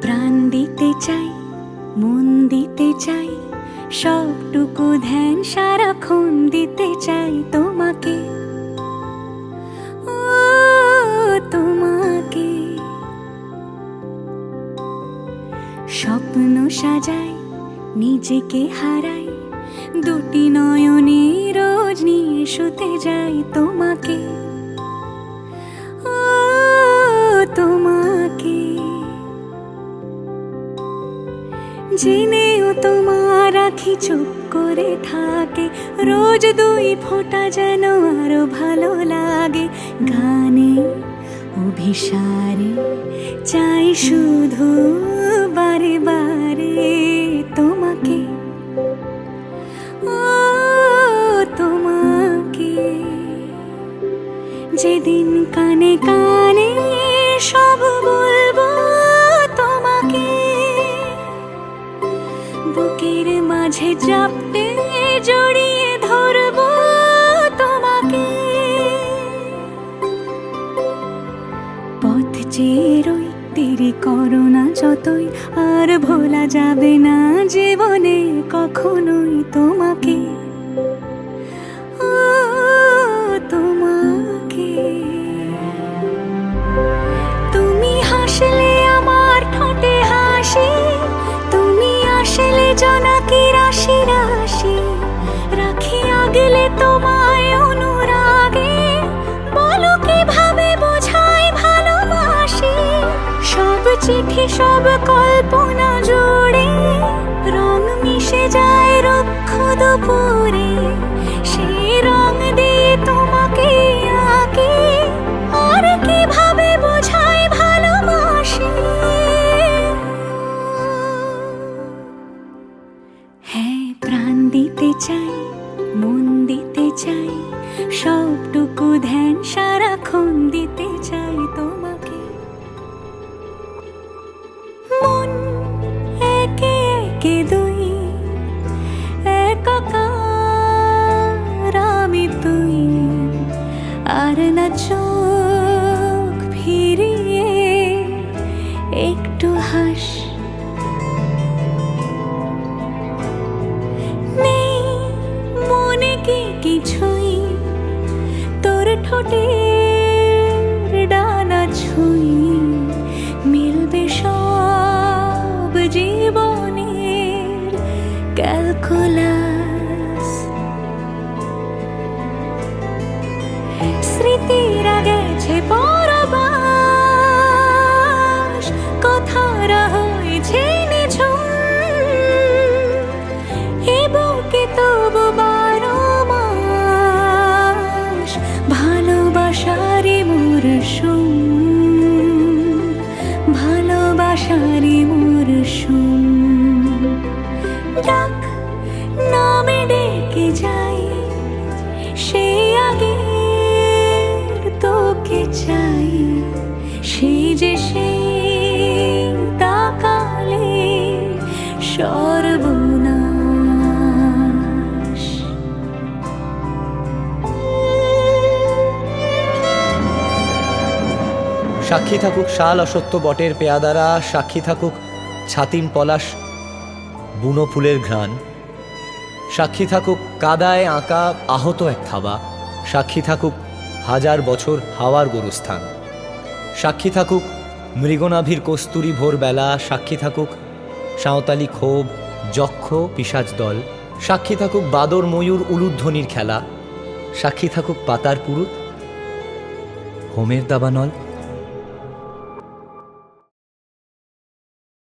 প্রাণ দিতে চাই, মন দিতে চাই, সবটুকু ধ্যান সারাক্ষণ দিতে চাই তোমাকে, ও তোমাকে। স্বপ্ন সাজাই, নিজেকে হারাই, দুটি নয়নে রোজ নিয়ে শুতে যাই তোমাকে, ও তোমাকে। জেনেও তোমার আখি চুপ করে থাকে, রোজ দুই ফোঁটা যেন আরো ভালো লাগে। গানে অভিসারে চাই শুধু বারে বারে তোমাকে, ও তোমাকে। যেদিন কানে কানে সব বলবো তোমাকে, বুকের মাঝে চাপতে জড়িয়ে ধরবো তোমাকে। পথ চেয়ে রই, দেরি করো না যতই, আর ভোলা যাবে না জীবনে কখনোই তোমাকে, ও তোমাকে। তুমি হাসলে আমার ঠোঁটে হাসি, তুমি আসলে জোনাকি রাশি রাশি, রাখি আগলে তোমায় অনুরাগে, বলো কিভাবে বোঝাই ভালোবাসি। সব চিঠি সব কল্পনা জুড়ে রং মিশে যায় রুক্ষ দুপুরে, সেই রং দিয়ে তোমাকে আঁকি, আর কিভাবে বোঝাই ভালোবাসি। হ্যাঁ, প্রাণ দিতে চাই, মন দিতে চাই, সবটুকু ধ্যান সারাক্ষণ দিতে চাই তোমাকে। মন একে একে দুই, একাকার আমি তুই, আর না চোখ ফিরিয়ে একটু হাস। নেই মনে কি কিছুই, তোর ঠোঁটের ডানা ছুঁই, মিলবে সব জীবনের ক্যালকুলাস। স্মৃতিরা গেছে পরবাস, কথারা হয়েছে নিঝুম, এ বুকে তবু 12 মাস ভালোবাসারই মরশুম, ভালোবাসারই মরশুম। ডাক নামে ডেকে যাই, সে আগের তোকে চাই, সেই যে সেই তাকালে সর্বনাশ। সাক্ষী থাকুক শাল অসত্য বটের পেয়াদারা, সাক্ষী থাকুক ছাতিম পলাশ বুনো ফুলের ঘ্রাণ, সাক্ষী থাকুক কাদায় আঁকা আহত এক থাবা, সাক্ষী থাকুক হাজার বছর হাওয়ার গোরস্থান, সাক্ষী থাকুক মৃগনাভির কস্তুরী ভোরবেলা, সাক্ষী থাকুক সাঁওতালি ক্ষোভ যক্ষ পিশাচ দল, সাক্ষী থাকুক বাদর ময়ূর উলুধ্বনির খেলা, সাক্ষী থাকুক পাতার পুরুত হোমের দাবানল।